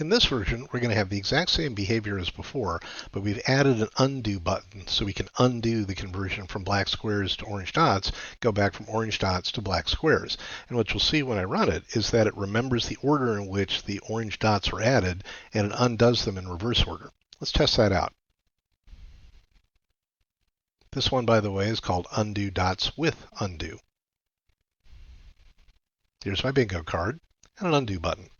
In this version, we're going to have the exact same behavior as before, but we've added an undo button so we can undo the conversion from black squares to orange dots, go back from orange dots to black squares. And what you'll see when I run it is that it remembers the order in which the orange dots are added, and it undoes them in reverse order. Let's test that out. This one, by the way, is called Undo Dots with Undo. Here's my bingo card and an undo button.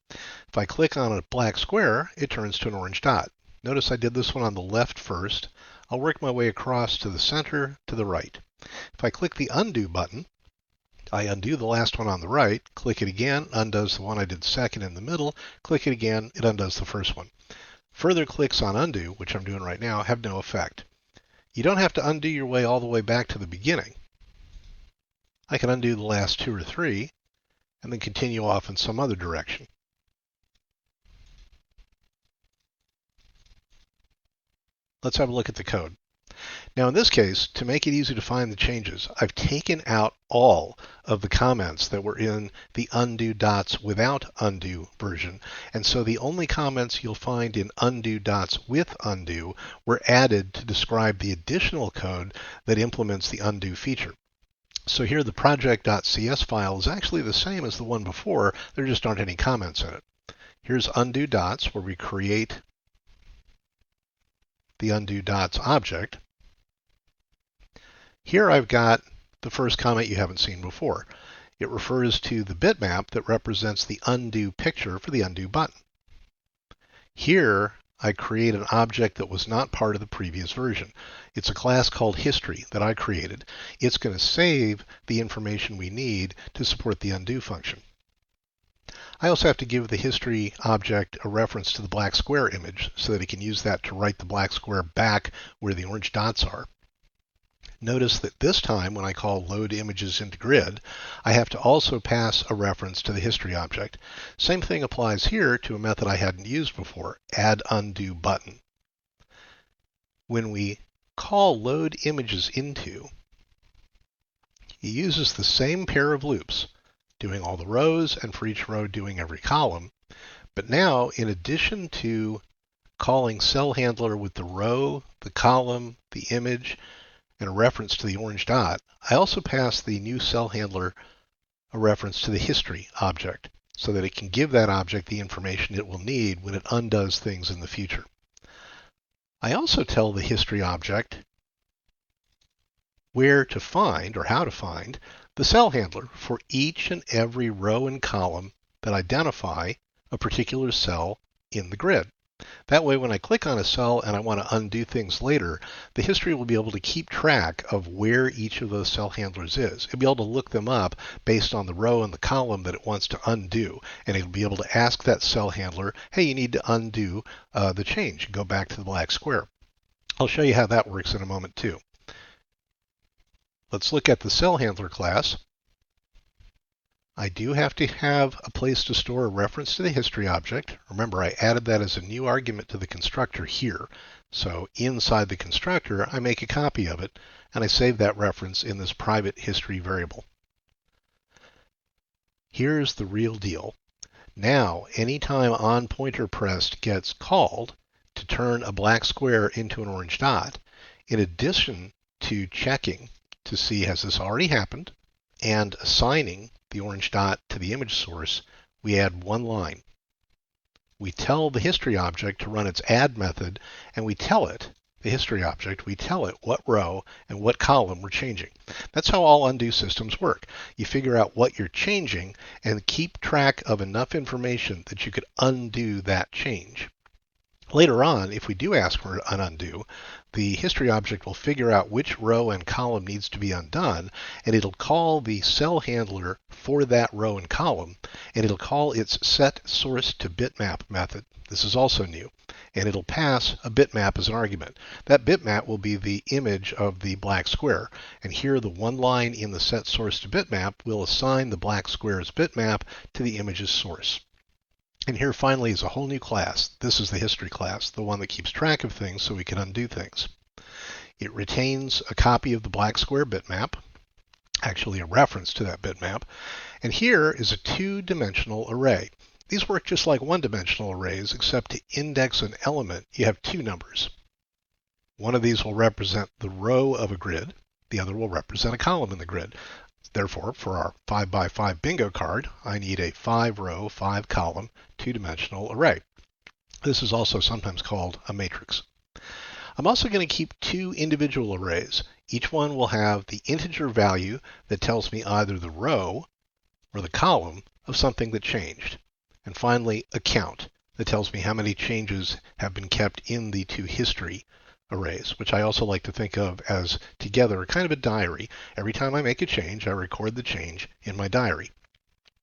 If I click on a black square, it turns to an orange dot. Notice I did this one on the left first. I'll work my way across to the center to the right. If I click the undo button, I undo the last one on the right, click it again, undoes the one I did second in the middle, click it again, it undoes the first one. Further clicks on undo, which I'm doing right now, have no effect. You don't have to undo your way all the way back to the beginning. I can undo the last 2 or 3 and then continue off in some other direction. Let's have a look at the code. Now in this case, to make it easy to find the changes, I've taken out all of the comments that were in the undo dots without undo version, and so the only comments you'll find in undo dots with undo were added to describe the additional code that implements the undo feature. So here the project.cs file is actually the same as the one before, there just aren't any comments in it. Here's undo dots, where we create the undo dots object. Here I've got the first comment you haven't seen before. It refers to the bitmap that represents the undo picture for the undo button. Here I create an object that was not part of the previous version. It's a class called history that I created. It's going to save the information we need to support the undo function. I also have to give the history object a reference to the black square image so that it can use that to write the black square back where the orange dots are. Notice that this time when I call load images into grid, I have to also pass a reference to the history object. Same thing applies here to a method I hadn't used before, add undo button. When we call load images into, it uses the same pair of loops, doing all the rows, and for each row doing every column. But now, in addition to calling cell handler with the row, the column, the image, and a reference to the orange dot, I also pass the new cell handler a reference to the history object so that it can give that object the information it will need when it undoes things in the future. I also tell the history object where to find, or how to find, the cell handler for each and every row and column that identify a particular cell in the grid. That way, when I click on a cell and I want to undo things later, the history will be able to keep track of where each of those cell handlers is. It'll be able to look them up based on the row and the column that it wants to undo, and it'll be able to ask that cell handler, hey, you need to undo the change and go back to the black square. I'll show you how that works in a moment too. Let's look at the cell handler class. I do have to have a place to store a reference to the history object. Remember, I added that as a new argument to the constructor here. So inside the constructor, I make a copy of it, and I save that reference in this private history variable. Here's the real deal. Now, anytime onPointerPressed gets called to turn a black square into an orange dot, in addition to checking to see has this already happened and assigning the orange dot to the image source, we add one line. We tell the history object to run its add method, and we tell it, the history object, we tell it what row and what column we're changing. That's how all undo systems work. You figure out what you're changing and keep track of enough information that you could undo that change. Later on, if we do ask for an undo, the history object will figure out which row and column needs to be undone, and it'll call the cell handler for that row and column, and it'll call its set source to bitmap method. This is also new, and it'll pass a bitmap as an argument. That bitmap will be the image of the black square, and here the one line in the set source to bitmap will assign the black square's bitmap to the image's source. And here finally is a whole new class. This is the history class, the one that keeps track of things so we can undo things. It retains a copy of the black square bitmap, actually a reference to that bitmap, and here is a two-dimensional array. These work just like one-dimensional arrays, except to index an element, you have two numbers. One of these will represent the row of a grid. The other will represent a column in the grid. Therefore, for our 5x5 bingo card, I need a 5-row, 5-column, two-dimensional array. This is also sometimes called a matrix. I'm also going to keep two individual arrays. Each one will have the integer value that tells me either the row or the column of something that changed. And finally, a count that tells me how many changes have been kept in the two history arrays, which I also like to think of as together kind of a diary. Every time I make a change, I record the change in my diary.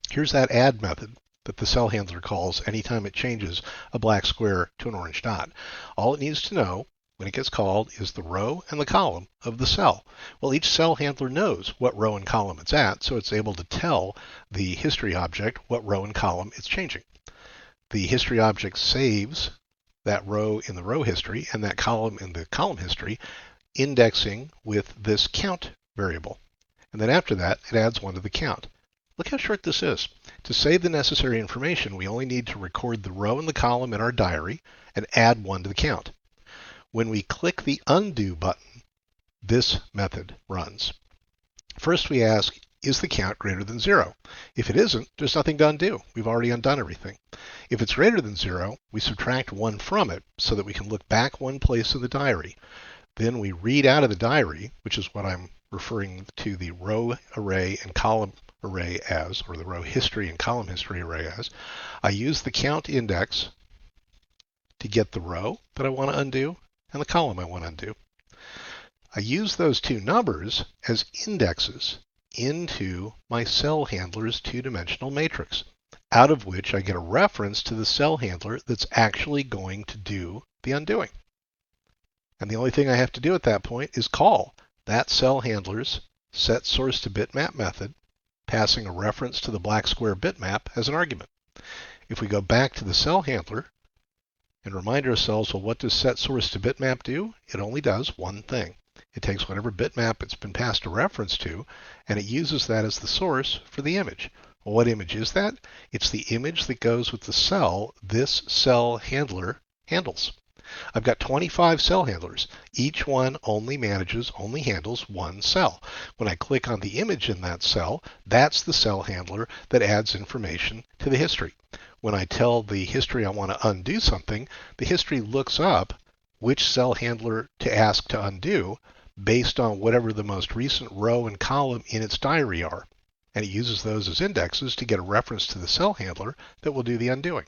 Here's that add method that the cell handler calls anytime it changes a black square to an orange dot. All it needs to know when it gets called is the row and the column of the cell. Well, each cell handler knows what row and column it's at, so it's able to tell the history object what row and column it's changing. The history object saves that row in the row history and that column in the column history, indexing with this count variable. And then after that, it adds one to the count. Look how short this is. To save the necessary information, we only need to record the row and the column in our diary and add one to the count. When we click the undo button, this method runs. First we ask, is the count greater than 0? If it isn't, there's nothing to undo. We've already undone everything. If it's greater than 0, we subtract 1 from it so that we can look back one place in the diary. Then we read out of the diary, which is what I'm referring to the row array and column array as, or the row history and column history array as. I use the count index to get the row that I want to undo and the column I want to undo. I use those two numbers as indexes into my cell handler's two-dimensional matrix, out of which I get a reference to the cell handler that's actually going to do the undoing. And the only thing I have to do at that point is call that cell handler's setSourceToBitmap method, passing a reference to the black square bitmap as an argument. If we go back to the cell handler and remind ourselves, well, what does setSourceToBitmap do? It only does one thing. It takes whatever bitmap it's been passed a reference to, and it uses that as the source for the image. Well, what image is that? It's the image that goes with the cell this cell handler handles. I've got 25 cell handlers. Each one only handles one cell. When I click on the image in that cell, that's the cell handler that adds information to the history. When I tell the history I want to undo something, the history looks up which cell handler to ask to undo based on whatever the most recent row and column in its diary are. And it uses those as indexes to get a reference to the cell handler that will do the undoing.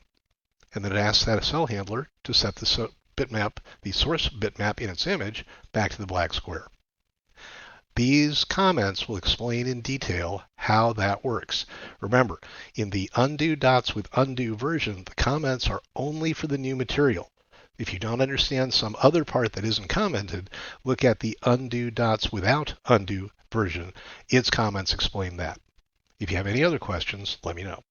And then it asks that cell handler to set the source bitmap in its image back to the black square. These comments will explain in detail how that works. Remember, in the undo dots with undo version, the comments are only for the new material. If you don't understand some other part that isn't commented, look at the undo dots without undo version. Its comments explain that. If you have any other questions, let me know.